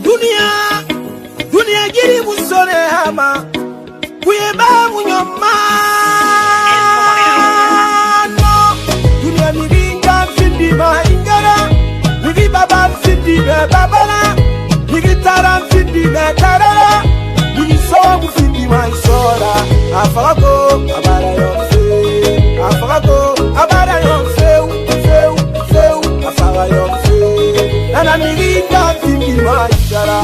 Dunia giri musone hama kuyeba munyoma no dunia miringa findi ma ingara migi baba findi be babala migi tara findi be tarara migi sobu findi ma isora afako abara yo afako abara yo feu afara yo nana miringa findi ma ingara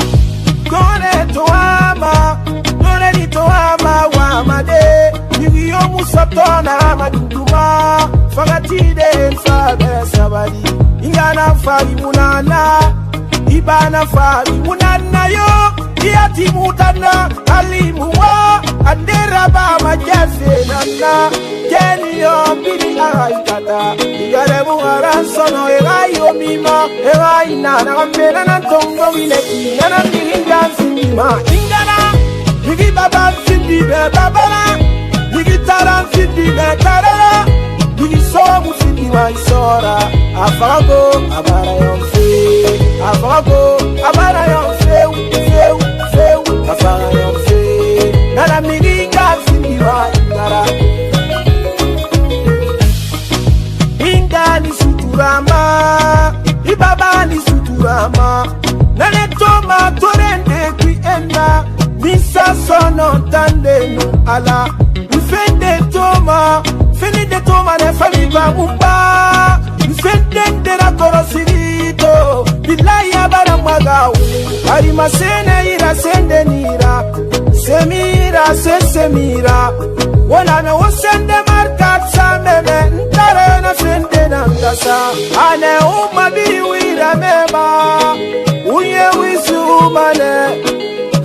None ni toama wa made Nigiyo musatona maduduma Fagatide nsabe sabadi Ingana fari munana Ibana fari munana yo Iyati mutana alimuwa Anderaba majafe nana Keni yo bidi ahaikata Igare muharan sono Egayo mima Egaina Nagambena nantongo wileki Nana miringa ma ingana migi baba findi be babala migi taran findi be tarara migi somu findi ma isora afago abara yonfe feu afara yonfe nana migi nga findi ma ingara ingani suturama ibaba ni suturama nane toma torende ena misa sono tandenu ala mfende toma ne fami ba mumba mfende na korosirito bilaya bara magawu ari masene ira sende nira semira wala na wosende markat sameme ntare na sende na ngasa ane umabiri wira mema unye wisu mane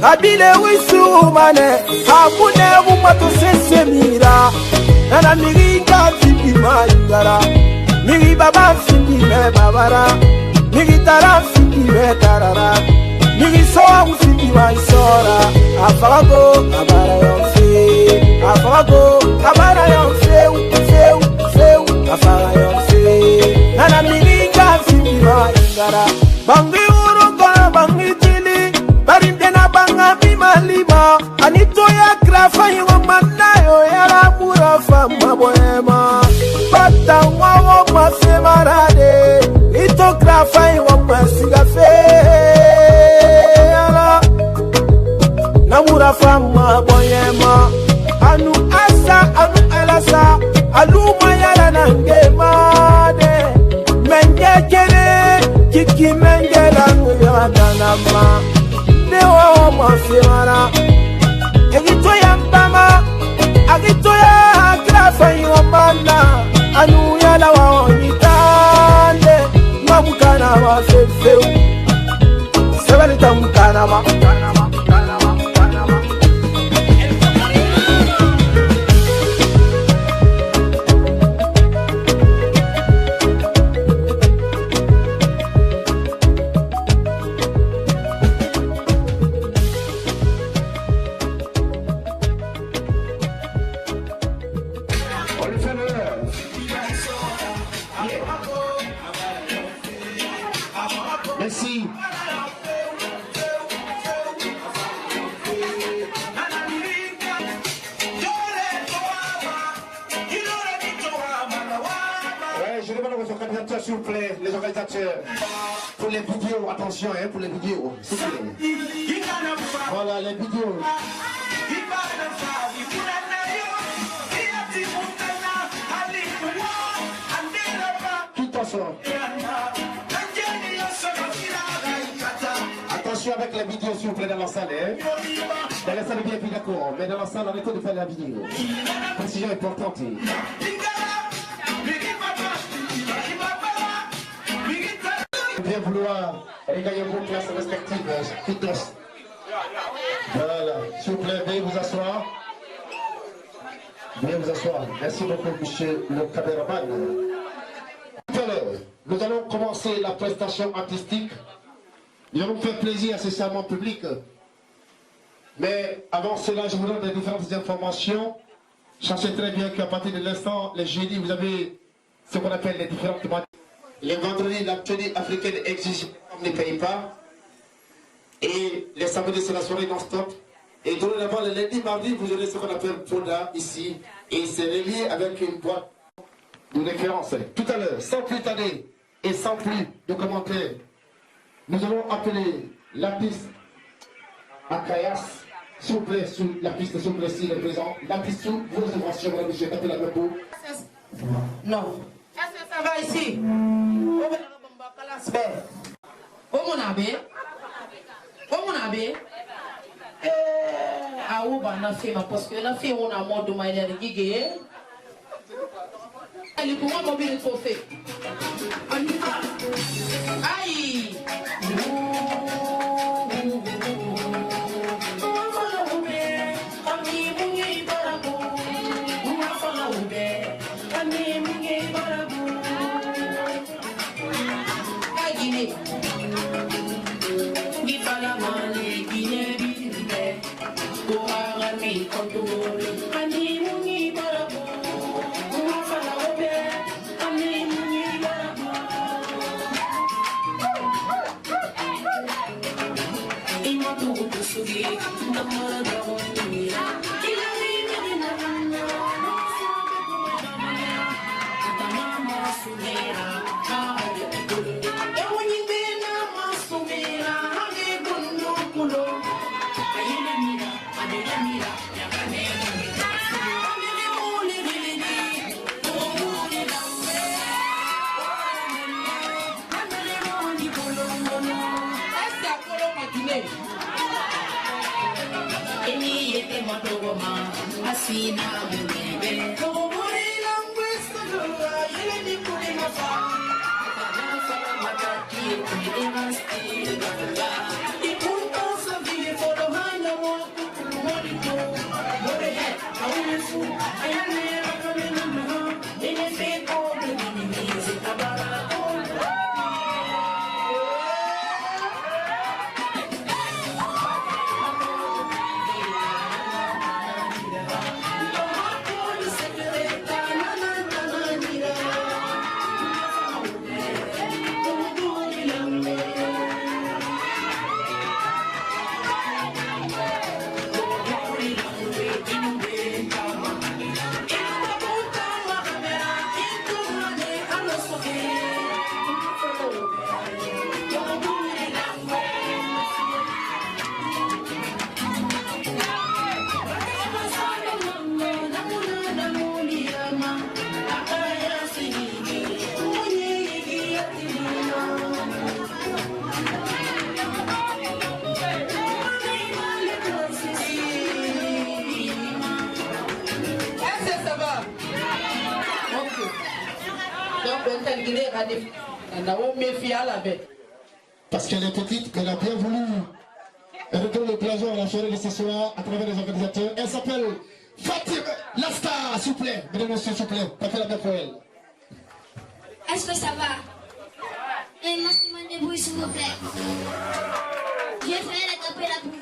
Habile wisu mane Hakune umato sesemira Nana miringa findi maingara Miri baba findi me babara Miri tara findi me tarara Miri soa findi maisora Afago abara yonfe abara yonfe feu afara yonfe Nana miringa findi maingara Bangi uruka bangi barindena banga bimalima anito ya grafa yo manayo ya la murafa maboema bata wawo masemarade ito grafa yo masiga fe ala na murafa maboema anu elasa aluma yala nangema de menjekere kiki menjela ya danama Newa mafimara Egito ya mbama Agito ya grafa yomana Anu ya la waonitande Mamukana wa fefeu Sebalita mukana ma Merci. Je demande aux organisateurs, s'il vous plaît, les organisateurs, pour les vidéos, attention, hein, pour les vidéos, s'il vous plaît. Voilà, les vidéos. Tout ensemble. Attention avec la vidéo s'il vous plaît dans la salle. Hein? Dans la salle bien plus d'accord, mais dans la salle arrêtez de faire la vidéo. Précision importante. Bien vouloir regagner vos places respectives. Toutes. Voilà, s'il vous plaît, veuillez vous asseoir. Veuillez vous asseoir. Merci beaucoup, monsieur le caméraman. Tout à l'heure, nous allons commencer la prestation artistique. Nous allons faire plaisir à ce serment public. Mais avant cela, je vous donne des différentes informations. Sachez très bien qu'à partir de l'instant, les jeudis, vous avez ce qu'on appelle les différentes matières. Les vendredis, la tenue africaine exige qu'on ne paye pas. Et les samedis, c'est la soirée non-stop. Et dorénavant, le lundi, mardi, vous aurez ce qu'on appelle Poda ici. Et c'est relié avec une boîte de référence. Tout à l'heure, sans plus tarder et sans plus de commentaires, nous allons appeler la piste à Kayas. S'il vous plaît, sur la piste, s'il vous plaît, s'il est présent. La piste sous vos observations, madame, monsieur, tapez la main pour. Non. Est-ce que ça va ici? Oh mon abbé. Oh mon abbé. Ah ou bah na fait parce que la fille on a mort de manière de guiguer. Elle est pour moi mobile trop fait. Aïe. Asina bebe, como morena questa giornata, io mi pure ma fa, ma cacchio mi devasti balla, e punto sa vivere for hana mo, morito, morre, a fu, e nera come no, e ne fe come mi se tabara. Parce qu'elle est petite, qu'elle a bien voulu redonner le plaisir à la soirée de ce soir à travers les organisateurs. Elle s'appelle Fatim Lasta, s'il vous plaît. Mesdames et messieurs, s'il vous plaît, tapez la main pour elle. Est-ce que ça va? Et merci mon débrouille, s'il vous plaît. Je vais faire la capella pour vous.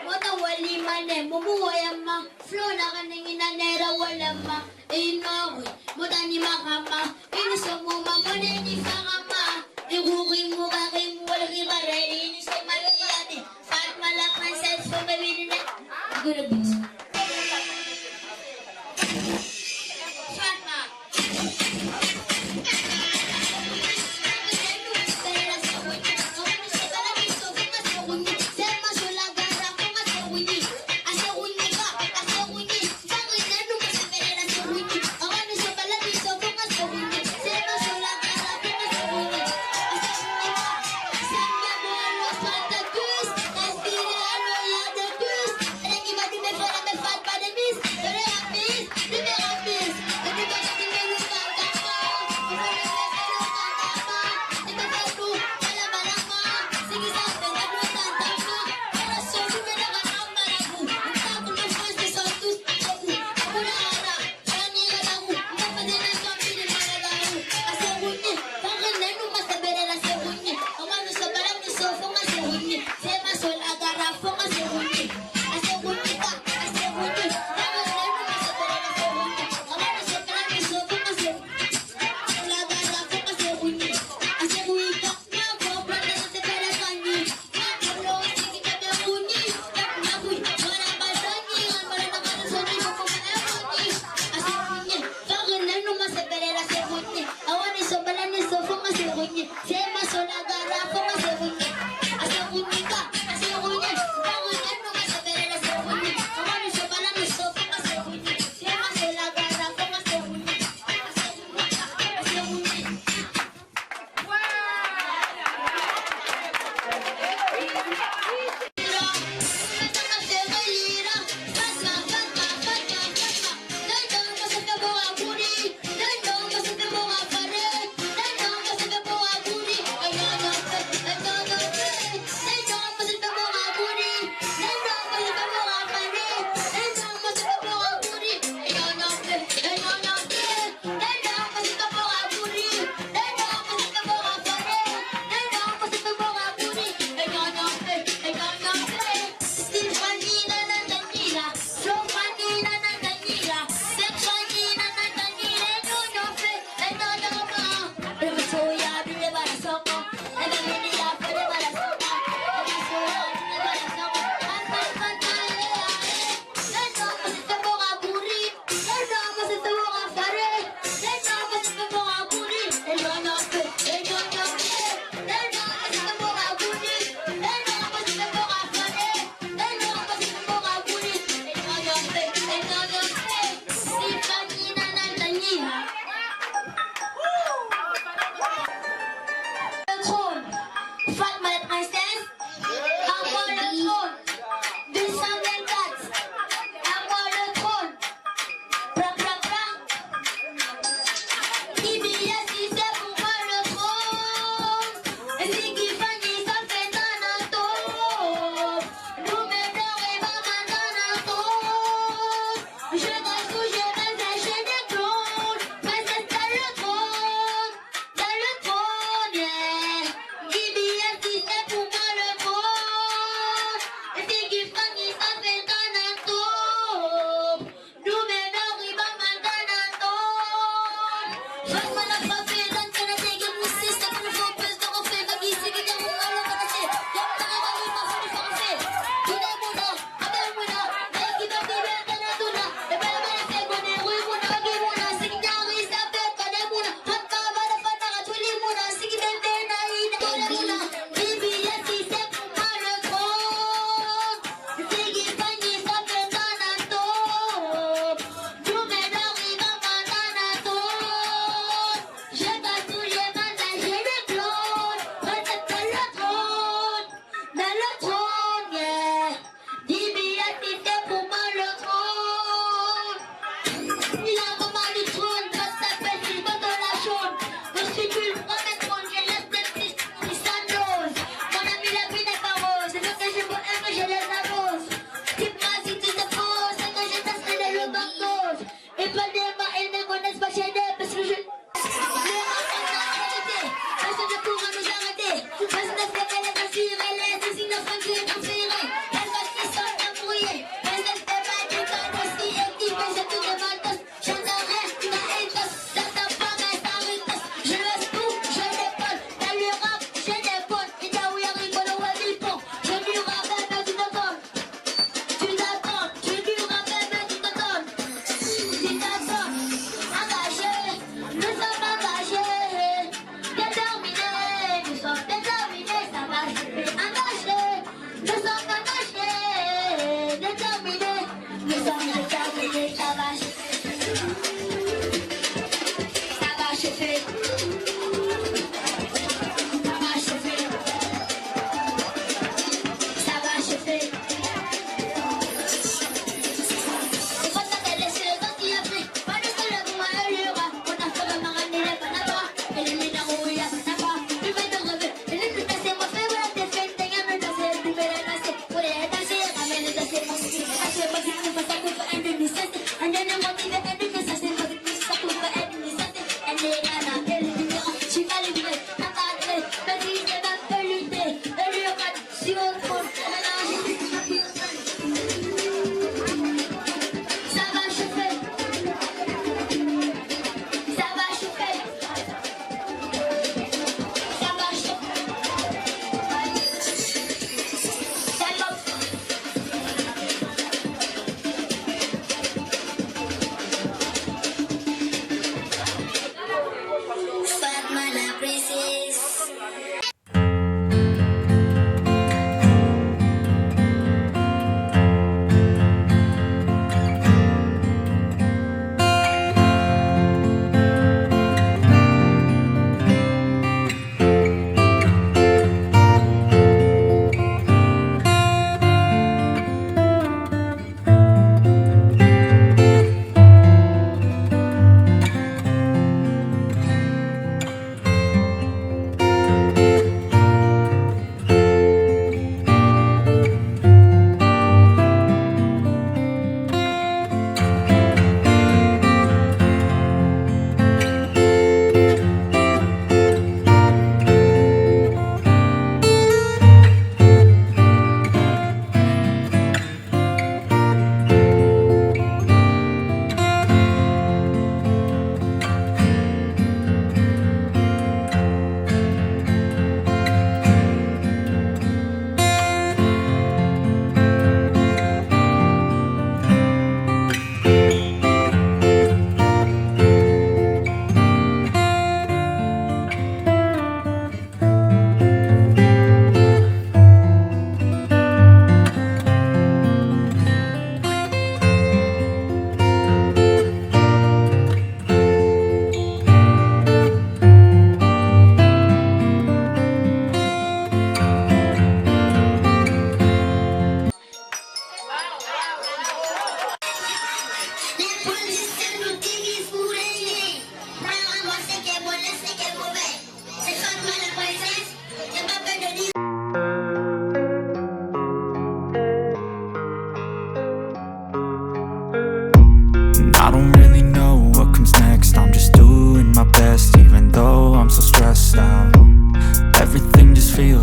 Mona wali mane, mumu wayama, flo na kaningina nera walama, inawi, mutani makama, inusomu mamone ni fakama, iguri mugari mwalgi barei, inisema yadi, Fatma la princesse, for baby dine, good beats.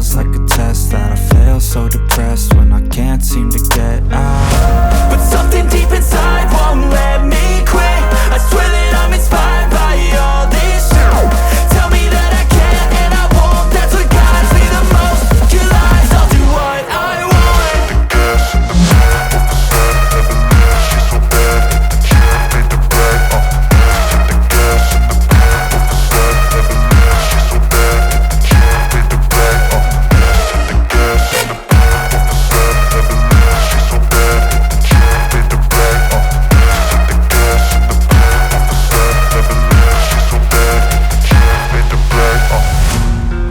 feels like a test that I fail, so depressed when I can't seem to get out. But something deep inside won't let me quit. I swear that I'm inspired by all this shit. Tell me that I can't and I won't. That's what guides me the most. Your lies, I'll do what I want.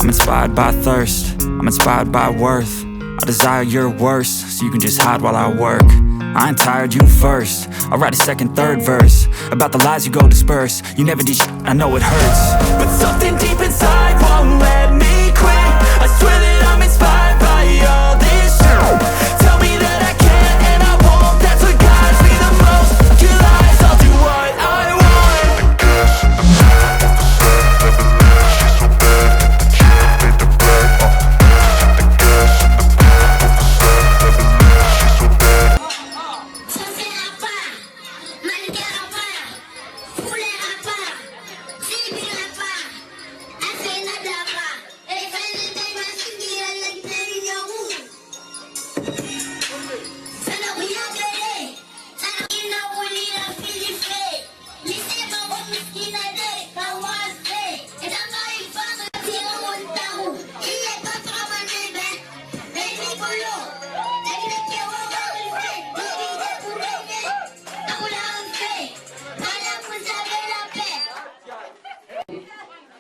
I'm inspired by thirst, I'm inspired by worth. I desire your worst, so you can just hide while I work. I ain't tired, you first. I'll write a second, third verse about the lies you go disperse. You never did shit, I know it hurts. But something deep inside won't let me quit. I swear that I'm inspired by all this shit. Tell me that I can't and I won't. That's what guides me the most. Your lies, I'll do what I want.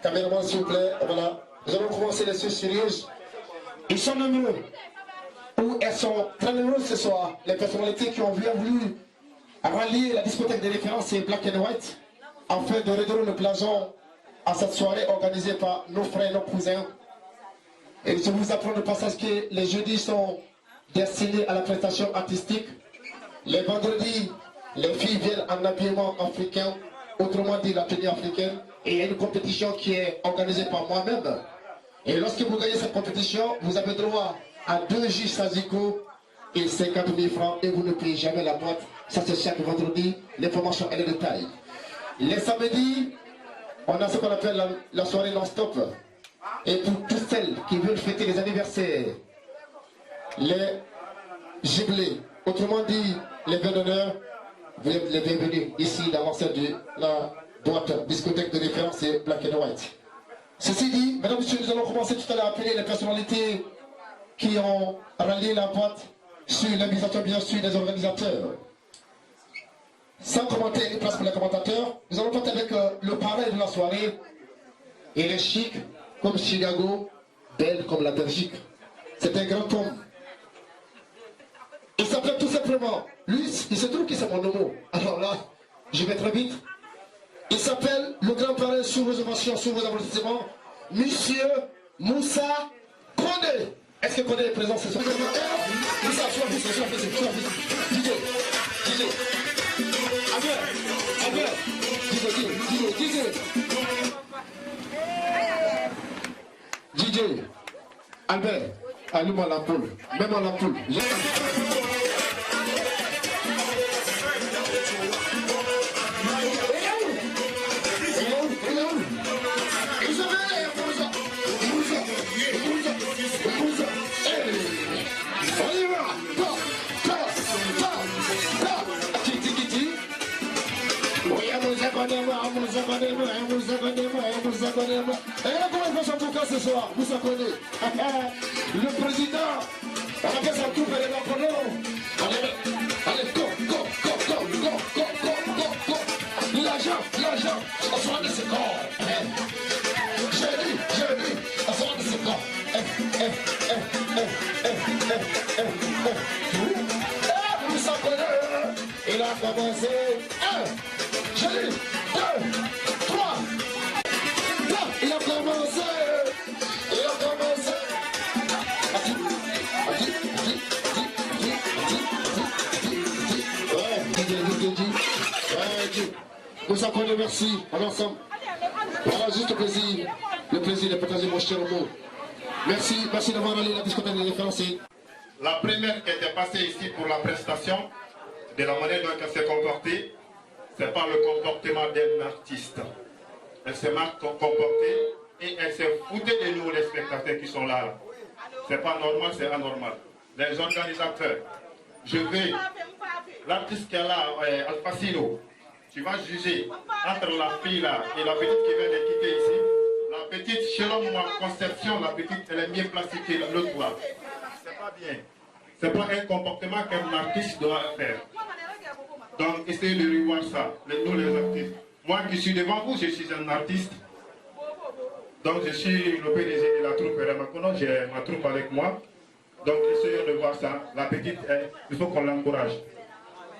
Caméraman, s'il vous plaît, voilà. Nous allons commencer les choses sérieuses. Ils sont nombreux, ou elles sont très nombreuses ce soir, les personnalités qui ont bien voulu rallier la discothèque des références et Black and White afin de redonner le blason à cette soirée organisée par nos frères et nos cousins. Et je vous apprends de passage que les jeudis sont destinés à la prestation artistique. Les vendredis, les filles viennent en habillement africain, autrement dit la tenue africaine. Et il y a une compétition qui est organisée par moi-même. Et lorsque vous gagnez cette compétition, vous avez droit à 2 J Saziko et 50 000 francs et vous ne payez jamais la boîte. Ça c'est chaque vendredi, l'information et les détails. Les samedis, on a ce qu'on appelle la soirée non-stop. Et pour toutes celles qui veulent fêter les anniversaires, les jubilés, autrement dit les vœux d'honneur, vous êtes les bienvenus ici dans l'enceinte de la boîte discothèque de référence et Black and White. Ceci dit, mesdames et messieurs, nous allons commencer tout à l'heure à appeler les personnalités qui ont rallié la boîte sur l'invitation bien sûr des organisateurs. Sans commenter, une place pour les commentateurs, nous allons partir avec le parrain de la soirée. Il est chic comme Chicago, belle comme la Belgique. C'est un grand homme. Il s'appelle tout simplement, lui, il se trouve que c'est mon homo. Alors là, je vais très vite. Il s'appelle le grand parrain sous vos ovations, sous vos applaudissements, Monsieur Moussa Kone. Est-ce que Kone est présent ce soir? Moussa, sois DJ. Albert. DJ. Albert, allume-moi l'ampoule. Mets-moi l'ampoule. Le président, on a fait sa coupe et les Napoléons. Allez, go. L'argent, on sera de ce corps. J'ai dit, on sera de ce corps. Vous savez, il a commencé. 1, j'ai dit, 2, 3. Là, il a commencé. Nous en connaissons, merci. On est ensemble. Voilà, juste le plaisir de partager mon cher mot. Merci d'avoir allé la discothèque de référence. La première qui était passée ici pour la prestation, de la manière dont elle s'est comportée, c'est pas le comportement d'un artiste. Elle s'est mal comportée et elle s'est foutue de nous, les spectateurs qui sont là. C'est pas normal, c'est anormal. Les organisateurs, je vais, l'artiste qui est là, Alfacino, tu vas juger entre la fille là et la petite qui vient de quitter ici. La petite, selon ma conception, la petite, elle est mieux placée que l'autre là. C'est pas bien. C'est pas un comportement qu'un artiste doit faire. Donc, essayez de revoir ça, nous les artistes. Moi qui suis devant vous, je suis un artiste. Donc, je suis le PDG de la troupe Ramakono, j'ai ma troupe avec moi. Donc, essayons de voir ça. La petite, il faut qu'on l'encourage.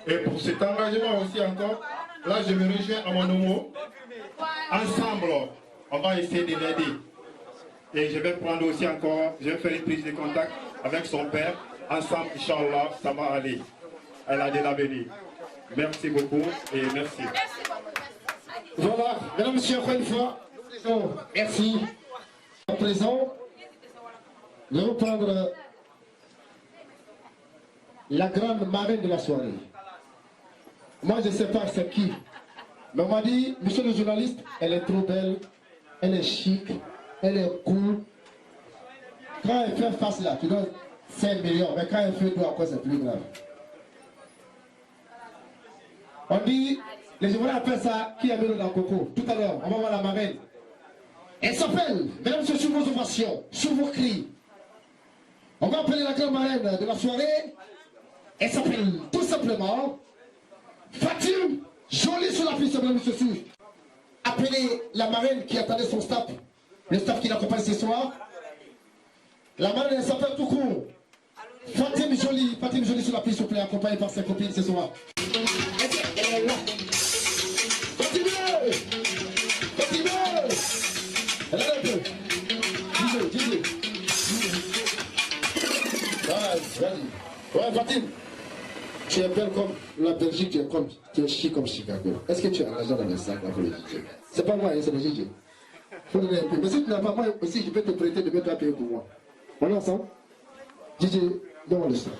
Et pour cet engagement aussi encore, là, je me rejoins à mon homo. Ensemble, on va essayer de l'aider. Et je vais prendre aussi encore, je vais faire une prise de contact avec son père. Ensemble, Inch'Allah, ça va aller. Elle a de l'avenir. Merci beaucoup et merci. Voilà, mesdames et messieurs, encore une fois, merci. À présent, nous allons prendre la grande marraine de la soirée. Moi, je ne sais pas c'est qui. Mais on m'a dit, monsieur le journaliste, elle est trop belle, elle est chic, elle est cool. Quand elle fait face là, tu donnes 5 millions, mais quand elle fait tout, encore c'est plus grave. On dit, les gens appellent ça qui a mis dans le coco. Tout à l'heure, on va voir la marraine. Elle s'appelle, mesdames et messieurs, sur vos ovations, sur vos cris. On va appeler la grande marraine de la soirée. Elle s'appelle tout simplement Fatim, jolie sur la piste, mesdames et messieurs. Appelez la marraine qui attendait son staff, le staff qui l'accompagne ce soir. La marraine, elle s'appelle tout court Fatim Jolie sur la piste, s'il vous plaît, accompagnée par ses copines ce soir. Elle est là. Fatim, elle est là un peu. Dis-le. Vas-y. Ouais, Fatim. Tu es belle comme la Belgique, tu es chic comme Chicago. Est-ce que tu as l'argent dans le sac là pour le DJ? C'est pas moi, c'est le DJ. Faut donner un peu. Mais si tu n'as pas moi aussi, je peux te prêter de mettre à payer pour moi. On est ensemble? DJ, donne-moi le sac.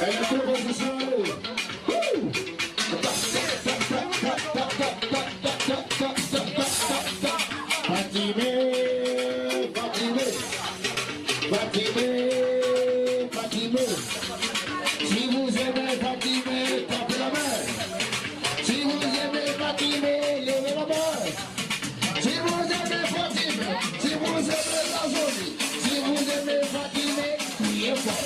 Elle est trop bonne ce soir. Fatimé. Si vous aimez Fatimé, tapez la main. Si vous aimez Fatimé, levez la main. Si vous aimez Fatimé, si vous aimez la jolie, si vous aimez Fatimé, criez fort.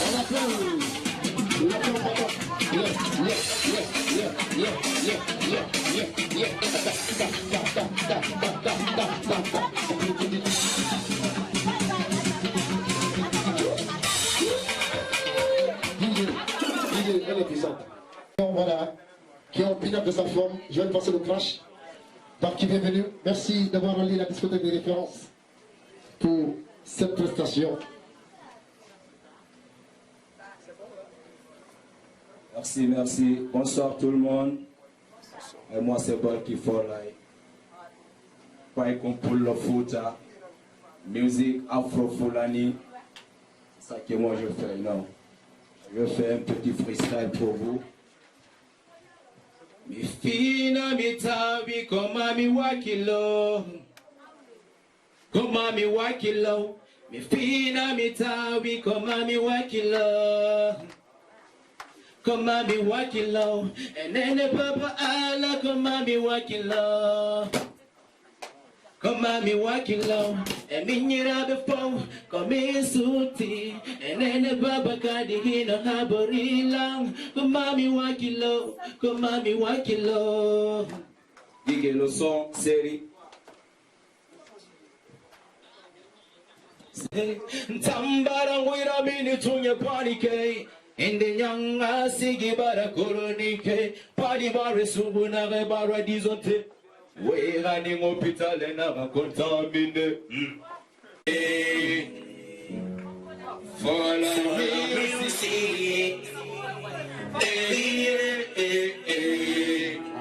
On appelle. Elle est puissante. Voilà, qui est en pin-up de sa forme. Je vais passer le crash. Par qui bienvenue. Merci d'avoir allé la discothèque des références pour cette prestation. Merci. Bonsoir tout le monde. Et moi c'est Balki Forlai. Pas qu'on pour le foot, musique afro-fulani. C'est ça que moi je fais, non. Je fais un petit freestyle pour vous. Mi fina mi tabi koma mi wakilo. Koma mi wakilo. Mi fina mi tabi koma mi wakilo. Koma mi wakilo. Enene papa ala koma mi wakilo. Koma mi wakilo. Eminyira befo komi suti. Enene baba kadi hino haborilang. Koma mi wakilo. Koma mi wakilo. Dige le son série. Tambara wira mini tunye panike. Indenyanga sigi bara koronike padi bare subuna re bara disonte we running hospital na contamine follow me see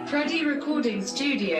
Freddy Recording Studio.